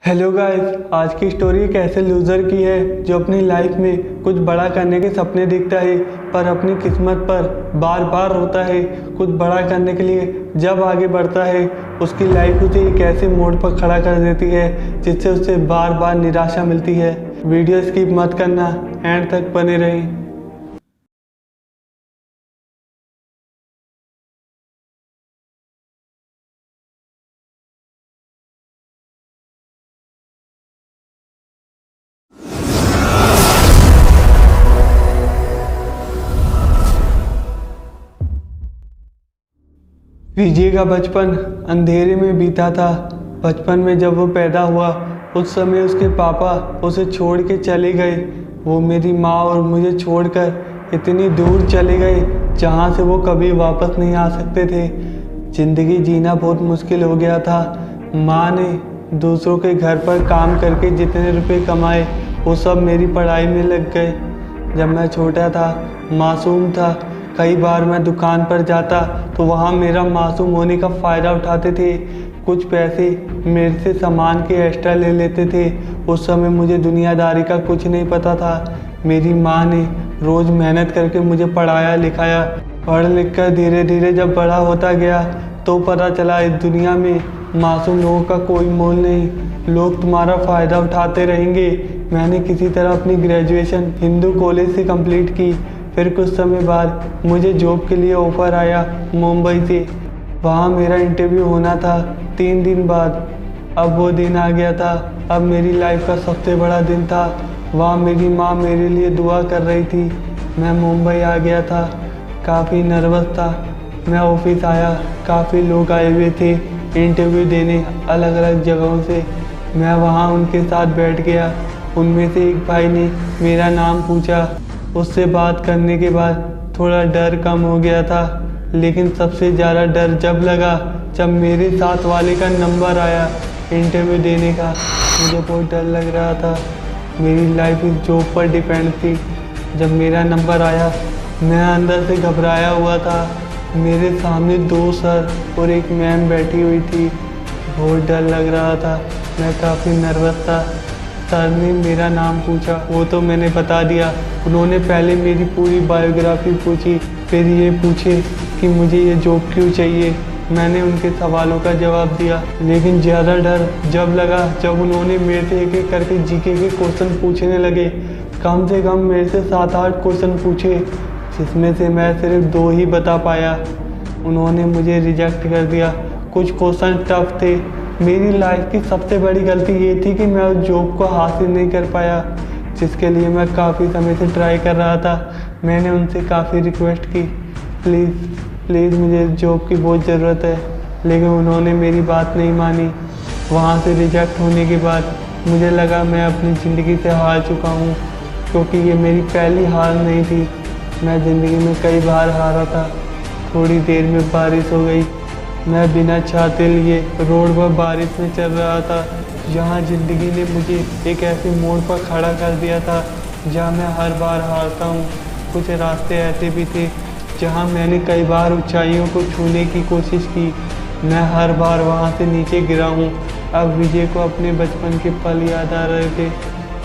Hello guys, आज की story एक ऐसे लूज़र की है जो अपनी लाइफ में कुछ बड़ा करने के सपने देखता है पर अपनी किस्मत पर बार बार रोता है। कुछ बड़ा करने के लिए जब आगे बढ़ता है उसकी लाइफ उसे एक ऐसे मोड़ पर खड़ा कर देती है जिससे उसे बार बार निराशा मिलती है। वीडियो स्किप मत करना, एंड तक बने रहें। विजय का बचपन अंधेरे में बीता था। बचपन में जब वो पैदा हुआ उस समय उसके पापा उसे छोड़ के चले गए। वो मेरी माँ और मुझे छोड़कर इतनी दूर चले गए जहाँ से वो कभी वापस नहीं आ सकते थे। ज़िंदगी जीना बहुत मुश्किल हो गया था। माँ ने दूसरों के घर पर काम करके जितने रुपए कमाए वो सब मेरी पढ़ाई में लग गए। जब मैं छोटा था, मासूम था, कई बार मैं दुकान पर जाता तो वहाँ मेरा मासूम होने का फ़ायदा उठाते थे। कुछ पैसे मेरे से सामान के एक्स्ट्रा ले लेते थे। उस समय मुझे दुनियादारी का कुछ नहीं पता था। मेरी माँ ने रोज़ मेहनत करके मुझे पढ़ाया लिखाया। पढ़ लिख कर धीरे धीरे जब बड़ा होता गया तो पता चला इस दुनिया में मासूम लोगों का कोई मोल नहीं, लोग तुम्हारा फ़ायदा उठाते रहेंगे। मैंने किसी तरह अपनी ग्रेजुएशन हिंदू कॉलेज से कंप्लीट की। फिर कुछ समय बाद मुझे जॉब के लिए ऑफ़र आया मुंबई से। वहाँ मेरा इंटरव्यू होना था 3 दिन बाद। अब वो दिन आ गया था। अब मेरी लाइफ का सबसे बड़ा दिन था। वहाँ मेरी माँ मेरे लिए दुआ कर रही थी। मैं मुंबई आ गया था, काफ़ी नर्वस था। मैं ऑफिस आया, काफ़ी लोग आए हुए थे इंटरव्यू देने अलग अलग जगहों से। मैं वहाँ उनके साथ बैठ गया। उनमें से एक भाई ने मेरा नाम पूछा। उससे बात करने के बाद थोड़ा डर कम हो गया था, लेकिन सबसे ज़्यादा डर जब लगा जब मेरे साथ वाले का नंबर आया इंटरव्यू देने का। मुझे बहुत डर लग रहा था। मेरी लाइफ इस जॉब पर डिपेंड थी। जब मेरा नंबर आया मैं अंदर से घबराया हुआ था। मेरे सामने 2 सर और एक मैम बैठी हुई थी। बहुत डर लग रहा था, मैं काफ़ी नर्वस था। सर ने मेरा नाम पूछा, वो तो मैंने बता दिया। उन्होंने पहले मेरी पूरी बायोग्राफी पूछी, फिर ये पूछे कि मुझे ये जॉब क्यों चाहिए। मैंने उनके सवालों का जवाब दिया, लेकिन ज़्यादा डर जब लगा जब उन्होंने मेरे से एक एक करके जीके के क्वेश्चन पूछने लगे। कम से कम मेरे से 7-8 क्वेश्चन पूछे, जिसमें से मैं सिर्फ 2 ही बता पाया। उन्होंने मुझे रिजेक्ट कर दिया। कुछ क्वेश्चन टफ थे। मेरी लाइफ की सबसे बड़ी गलती ये थी कि मैं उस जॉब को हासिल नहीं कर पाया, जिसके लिए मैं काफ़ी समय से ट्राई कर रहा था। मैंने उनसे काफ़ी रिक्वेस्ट की, प्लीज़ मुझे जॉब की बहुत ज़रूरत है, लेकिन उन्होंने मेरी बात नहीं मानी। वहाँ से रिजेक्ट होने के बाद मुझे लगा मैं अपनी ज़िंदगी से हार चुका हूँ, क्योंकि ये मेरी पहली हार नहीं थी। मैं ज़िंदगी में कई बार हारा था। थोड़ी देर में बारिश हो गई। मैं बिना छाते लिए रोड पर बारिश में चल रहा था, जहाँ ज़िंदगी ने मुझे एक ऐसे मोड़ पर खड़ा कर दिया था जहाँ मैं हर बार हारता हूँ। कुछ रास्ते ऐसे भी थे जहाँ मैंने कई बार ऊंचाइयों को छूने की कोशिश की। मैं हर बार वहाँ से नीचे गिरा हूँ। अब विजय को अपने बचपन के पल याद आ रहे थे,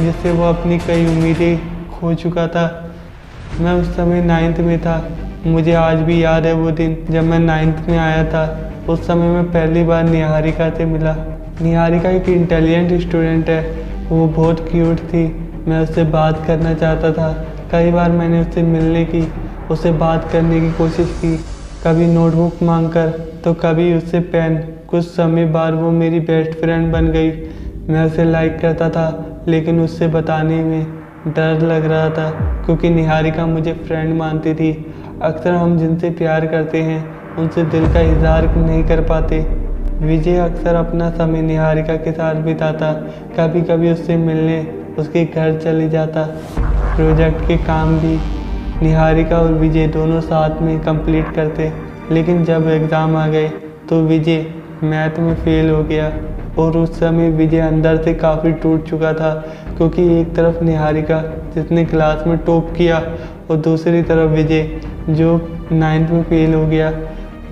जिससे वो अपनी कई उम्मीदें खो चुका था। मैं उस समय 9th में था। मुझे आज भी याद है वो दिन जब मैं 9th में आया था। उस समय मैं पहली बार निहारिका से मिला। निहारिका एक इंटेलिजेंट स्टूडेंट है। वो बहुत क्यूट थी। मैं उससे बात करना चाहता था। कई बार मैंने उससे मिलने की, उससे बात करने की कोशिश की, कभी नोटबुक मांगकर तो कभी उससे पेन। कुछ समय बाद वो मेरी बेस्ट फ्रेंड बन गई। मैं उसे लाइक करता था, लेकिन उससे बताने में डर लग रहा था, क्योंकि निहारिका मुझे फ्रेंड मानती थी। अक्सर हम जिनसे प्यार करते हैं उनसे दिल का इजहार नहीं कर पाते। विजय अक्सर अपना समय निहारिका के साथ बिताता। कभी कभी उससे मिलने उसके घर चले जाता। प्रोजेक्ट के काम भी निहारिका और विजय दोनों साथ में कंप्लीट करते। लेकिन जब एग्ज़ाम आ गए तो विजय मैथ में फेल हो गया, और उस समय विजय अंदर से काफ़ी टूट चुका था, क्योंकि एक तरफ निहारिका जिसने क्लास में टॉप किया और दूसरी तरफ विजय जो 9th में फेल हो गया।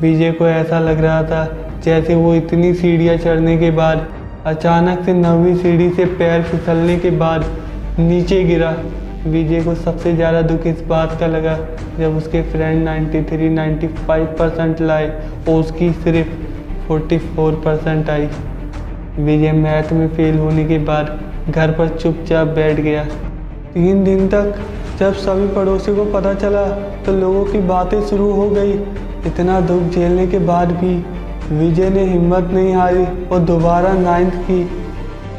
विजय को ऐसा लग रहा था जैसे वो इतनी सीढ़ियाँ चढ़ने के बाद अचानक से 9वीं सीढ़ी से पैर फिसलने के बाद नीचे गिरा। विजय को सबसे ज़्यादा दुख इस बात का लगा जब उसके फ्रेंड 93-95% लाए और उसकी सिर्फ 44% आई। विजय मैथ में फेल होने के बाद घर पर चुपचाप बैठ गया। 3 दिन तक जब सभी पड़ोसियों को पता चला तो लोगों की बातें शुरू हो गई। इतना दुख झेलने के बाद भी विजय ने हिम्मत नहीं हारी और दोबारा 9th की।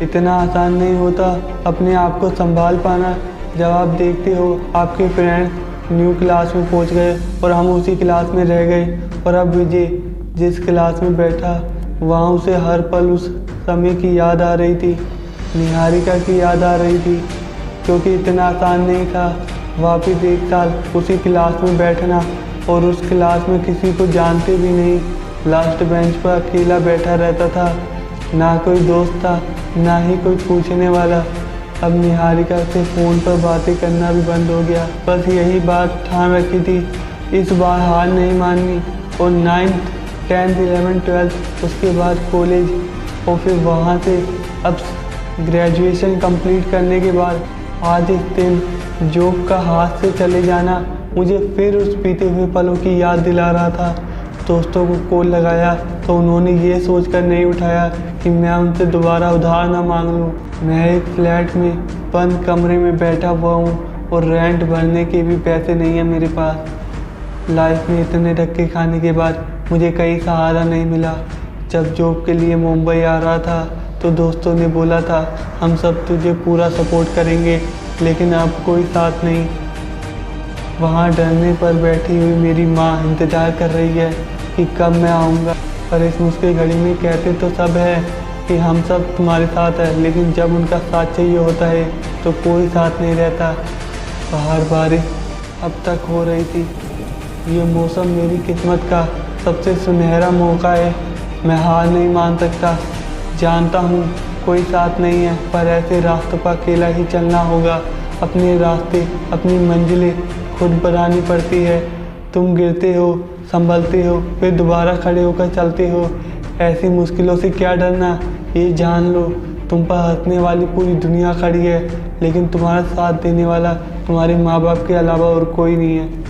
इतना आसान नहीं होता अपने आप को संभाल पाना जब आप देखते हो आपके फ्रेंड्स न्यू क्लास में पहुंच गए और हम उसी क्लास में रह गए। और अब विजय जिस क्लास में बैठा वहाँ उसे हर पल उस समय की याद आ रही थी, निहारिका की याद आ रही थी, क्योंकि इतना आसान नहीं था वापस 1 साल उसी क्लास में बैठना। और उस क्लास में किसी को जानते भी नहीं, लास्ट बेंच पर अकेला बैठा रहता था, ना कोई दोस्त था ना ही कोई पूछने वाला। अब निहारिका से फ़ोन पर बातें करना भी बंद हो गया। बस यही बात ठान रखी थी, इस बार हार नहीं माननी। और 9th 10th 11th 12th उसके बाद कॉलेज और फिर वहाँ से अब ग्रेजुएशन कंप्लीट करने के बाद आज इस दिन जॉब का हाथ से चले जाना मुझे फिर उस बीते हुए पलों की याद दिला रहा था। दोस्तों को कॉल लगाया तो उन्होंने ये सोचकर नहीं उठाया कि मैं उनसे दोबारा उधार ना मांग लूँ। मैं एक फ्लैट में बंद कमरे में बैठा हुआ हूँ और रेंट भरने के भी पैसे नहीं हैं मेरे पास। लाइफ में इतने धक्के खाने के बाद मुझे कहीं सहारा नहीं मिला। जब जॉब के लिए मुंबई आ रहा था तो दोस्तों ने बोला था हम सब तुझे पूरा सपोर्ट करेंगे, लेकिन अब कोई साथ नहीं। वहाँ डरने पर बैठी हुई मेरी माँ इंतज़ार कर रही है कि कब मैं आऊँगा। पर इस मुश्किल घड़ी में कहते तो सब है कि हम सब तुम्हारे साथ है, लेकिन जब उनका साथ चाहिए होता है तो कोई साथ नहीं रहता। बाहर बारिश अब तक हो रही थी। ये मौसम मेरी किस्मत का सबसे सुनहरा मौका है। मैं हार नहीं मान सकता। जानता हूँ कोई साथ नहीं है, पर ऐसे रास्तों पर अकेला ही चलना होगा। अपने रास्ते अपनी मंजिलें खुद बनानी पड़ती है। तुम गिरते हो, संभलते हो, फिर दोबारा खड़े होकर चलते हो। ऐसी मुश्किलों से क्या डरना, ये जान लो तुम पर हंसने वाली पूरी दुनिया खड़ी है, लेकिन तुम्हारा साथ देने वाला तुम्हारे माँ बाप के अलावा और कोई नहीं है।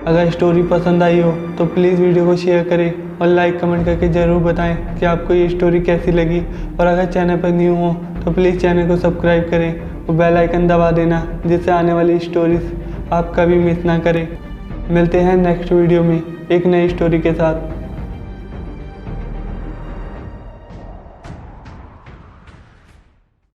अगर स्टोरी पसंद आई हो तो प्लीज़ वीडियो को शेयर करें और लाइक कमेंट करके ज़रूर बताएं कि आपको ये स्टोरी कैसी लगी। और अगर चैनल पर न्यू हो तो प्लीज़ चैनल को सब्सक्राइब करें और बेल आइकन दबा देना, जिससे आने वाली स्टोरीज आप कभी मिस ना करें। मिलते हैं नेक्स्ट वीडियो में एक नई स्टोरी के साथ।